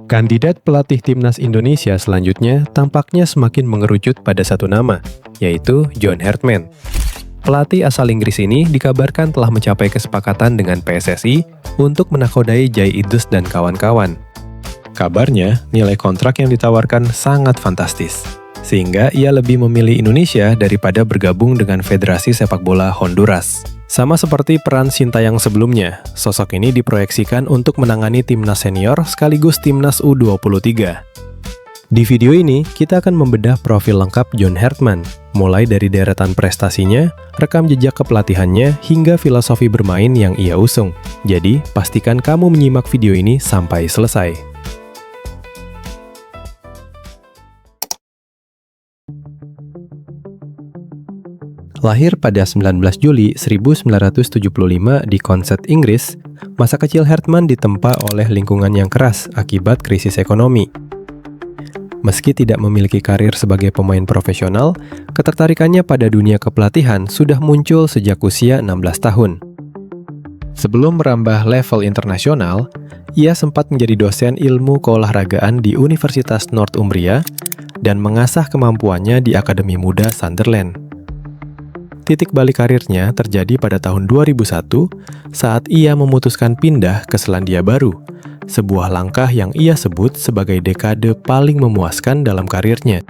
Kandidat pelatih timnas Indonesia selanjutnya tampaknya semakin mengerucut pada satu nama, yaitu John Hartman. Pelatih asal Inggris ini dikabarkan telah mencapai kesepakatan dengan PSSI untuk menakodai Jai Idrus dan kawan-kawan. Kabarnya, nilai kontrak yang ditawarkan sangat fantastis, sehingga ia lebih memilih Indonesia daripada bergabung dengan Federasi Sepak Bola Honduras. Sama seperti peran Sintayong sebelumnya, sosok ini diproyeksikan untuk menangani timnas senior sekaligus timnas U23. Di video ini, kita akan membedah profil lengkap John Hartman, mulai dari deretan prestasinya, rekam jejak kepelatihannya, hingga filosofi bermain yang ia usung. Jadi, pastikan kamu menyimak video ini sampai selesai. Lahir pada 19 Juli 1975 di Consett, Inggris, masa kecil Hartman ditempa oleh lingkungan yang keras akibat krisis ekonomi. Meski tidak memiliki karir sebagai pemain profesional, ketertarikannya pada dunia kepelatihan sudah muncul sejak usia 16 tahun. Sebelum merambah level internasional, ia sempat menjadi dosen ilmu keolahragaan di Universitas Northumbria dan mengasah kemampuannya di Akademi Muda Sunderland. Titik balik karirnya terjadi pada tahun 2001 saat ia memutuskan pindah ke Selandia Baru, sebuah langkah yang ia sebut sebagai dekade paling memuaskan dalam karirnya.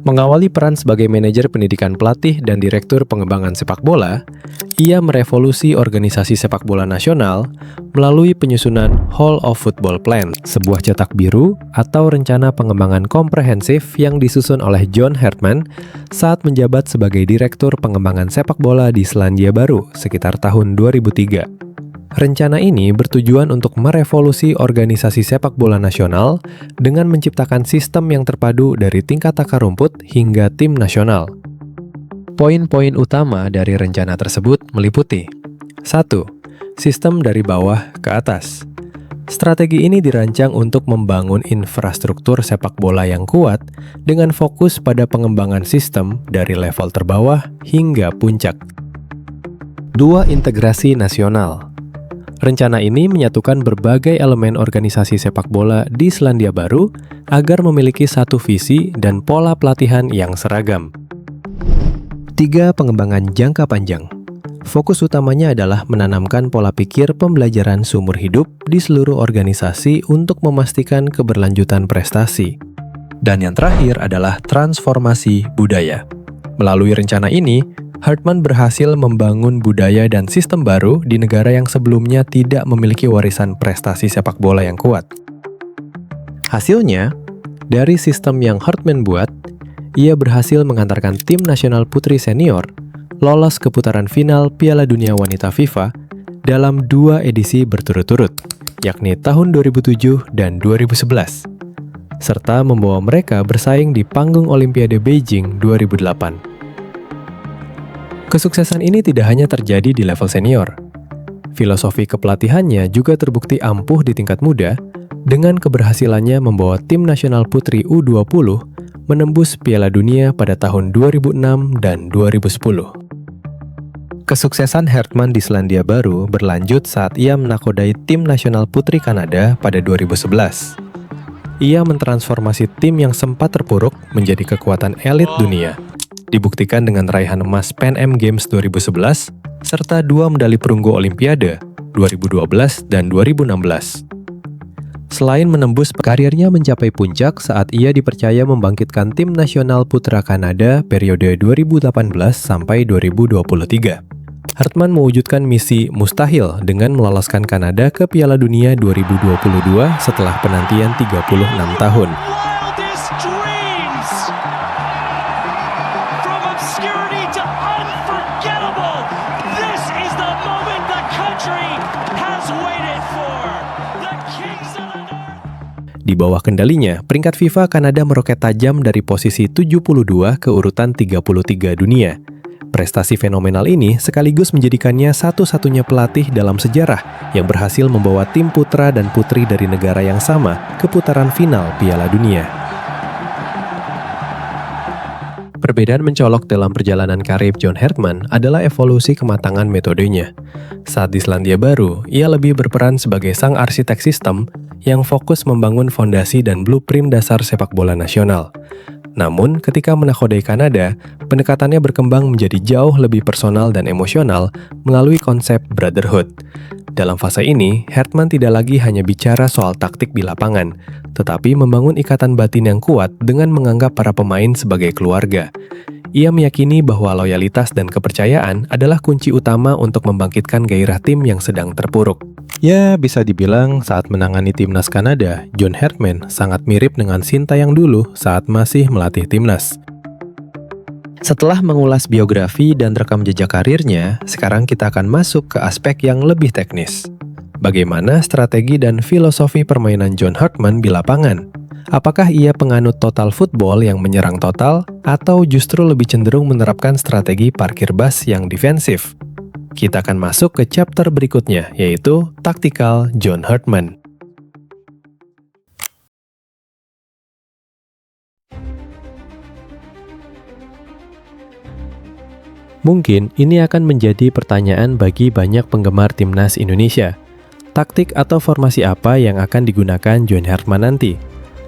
Mengawali peran sebagai manajer pendidikan pelatih dan direktur pengembangan sepak bola, ia merevolusi organisasi sepak bola nasional melalui penyusunan Hall of Football Plan, sebuah cetak biru atau rencana pengembangan komprehensif yang disusun oleh John Hartman saat menjabat sebagai direktur pengembangan sepak bola di Selandia Baru sekitar tahun 2003. Rencana ini bertujuan untuk merevolusi organisasi sepak bola nasional dengan menciptakan sistem yang terpadu dari tingkat akar rumput hingga tim nasional. Poin-poin utama dari rencana tersebut meliputi 1. Sistem dari bawah ke atas. Strategi ini dirancang untuk membangun infrastruktur sepak bola yang kuat dengan fokus pada pengembangan sistem dari level terbawah hingga puncak. 2. Integrasi nasional. Rencana ini menyatukan berbagai elemen organisasi sepak bola di Selandia Baru agar memiliki satu visi dan pola pelatihan yang seragam. 3. Pengembangan jangka panjang. Fokus utamanya adalah menanamkan pola pikir pembelajaran seumur hidup di seluruh organisasi untuk memastikan keberlanjutan prestasi. Dan yang terakhir adalah transformasi budaya. Melalui rencana ini, Hartman berhasil membangun budaya dan sistem baru di negara yang sebelumnya tidak memiliki warisan prestasi sepak bola yang kuat. Hasilnya, dari sistem yang Hartman buat, ia berhasil mengantarkan tim nasional putri senior lolos ke putaran final Piala Dunia Wanita FIFA dalam 2 edisi berturut-turut, yakni tahun 2007 dan 2011, serta membawa mereka bersaing di panggung Olimpiade Beijing 2008. Kesuksesan ini tidak hanya terjadi di level senior. Filosofi kepelatihannya juga terbukti ampuh di tingkat muda dengan keberhasilannya membawa tim nasional putri U20 menembus Piala Dunia pada tahun 2006 dan 2010. Kesuksesan Hartman di Selandia Baru berlanjut saat ia menakodai tim nasional putri Kanada pada 2011. Ia mentransformasi tim yang sempat terpuruk menjadi kekuatan elit dunia. Dibuktikan dengan raihan emas Pan Am Games 2011, serta 2 medali perunggu Olimpiade 2012 dan 2016. Selain menembus, karirnya mencapai puncak saat ia dipercaya membangkitkan tim nasional putra Kanada periode 2018 sampai 2023. Hartman mewujudkan misi mustahil dengan meloloskan Kanada ke Piala Dunia 2022 setelah penantian 36 tahun. Di bawah kendalinya, peringkat FIFA Kanada meroket tajam dari posisi 72 ke urutan 33 dunia. Prestasi fenomenal ini sekaligus menjadikannya satu-satunya pelatih dalam sejarah yang berhasil membawa tim putra dan putri dari negara yang sama ke putaran final Piala Dunia. Perbedaan mencolok dalam perjalanan karir John Hartman adalah evolusi kematangan metodenya. Saat di Selandia Baru, ia lebih berperan sebagai sang arsitek sistem yang fokus membangun fondasi dan blueprint dasar sepak bola nasional. Namun, ketika menakodai Kanada, pendekatannya berkembang menjadi jauh lebih personal dan emosional melalui konsep brotherhood. Dalam fase ini, Hartman tidak lagi hanya bicara soal taktik di lapangan, tetapi membangun ikatan batin yang kuat dengan menganggap para pemain sebagai keluarga. Ia meyakini bahwa loyalitas dan kepercayaan adalah kunci utama untuk membangkitkan gairah tim yang sedang terpuruk. Ya, bisa dibilang saat menangani timnas Kanada, John Hartman sangat mirip dengan Sintayong dulu saat masih melatih timnas. Setelah mengulas biografi dan rekam jejak karirnya, sekarang kita akan masuk ke aspek yang lebih teknis. Bagaimana strategi dan filosofi permainan John Hartman di lapangan? Apakah ia penganut total football yang menyerang total, atau justru lebih cenderung menerapkan strategi parkir bas yang defensif? Kita akan masuk ke chapter berikutnya, yaitu Tactical John Hartman. Mungkin ini akan menjadi pertanyaan bagi banyak penggemar timnas Indonesia. Taktik atau formasi apa yang akan digunakan John Hartman nanti?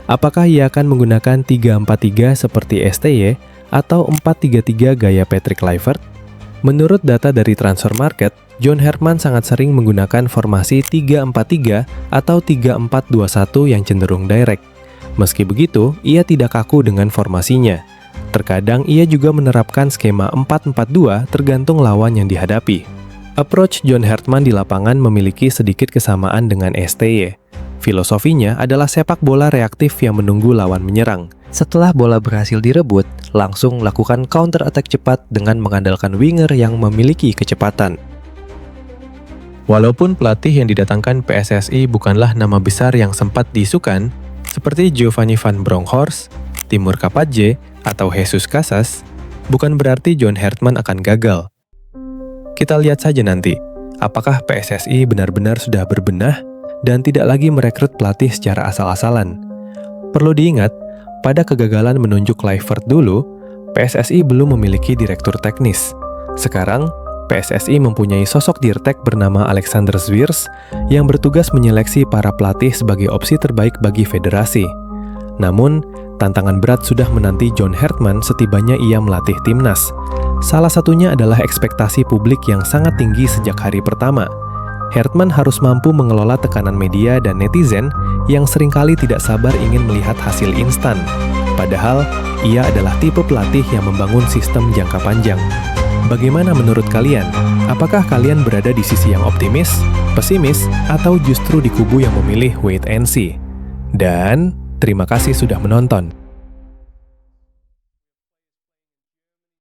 Apakah ia akan menggunakan 3-4-3 seperti STY atau 4-3-3 gaya Patrick Kluivert? Menurut data dari Transfermarkt, John Hartman sangat sering menggunakan formasi 3-4-3 atau 3-4-2-1 yang cenderung direct. Meski begitu, ia tidak kaku dengan formasinya. Terkadang ia juga menerapkan skema 4-4-2 tergantung lawan yang dihadapi. Approach John Hartman di lapangan memiliki sedikit kesamaan dengan STY. Filosofinya adalah sepak bola reaktif yang menunggu lawan menyerang. Setelah bola berhasil direbut, langsung lakukan counter attack cepat dengan mengandalkan winger yang memiliki kecepatan. Walaupun pelatih yang didatangkan PSSI bukanlah nama besar yang sempat diisukan, seperti Giovanni van Bronckhorst, Timur Kapadje, atau Jesus Casas, bukan berarti John Hartman akan gagal. Kita lihat saja nanti, apakah PSSI benar-benar sudah berbenah dan tidak lagi merekrut pelatih secara asal-asalan. Perlu diingat, pada kegagalan menunjuk Kluivert dulu, PSSI belum memiliki direktur teknis. Sekarang, PSSI mempunyai sosok dirtek bernama Alexander Zwiers yang bertugas menyeleksi para pelatih sebagai opsi terbaik bagi federasi. Namun, tantangan berat sudah menanti John Hartman setibanya ia melatih timnas. Salah satunya adalah ekspektasi publik yang sangat tinggi sejak hari pertama. Hartman harus mampu mengelola tekanan media dan netizen yang seringkali tidak sabar ingin melihat hasil instan. Padahal, ia adalah tipe pelatih yang membangun sistem jangka panjang. Bagaimana menurut kalian? Apakah kalian berada di sisi yang optimis, pesimis, atau justru di kubu yang memilih wait and see? Dan terima kasih sudah menonton.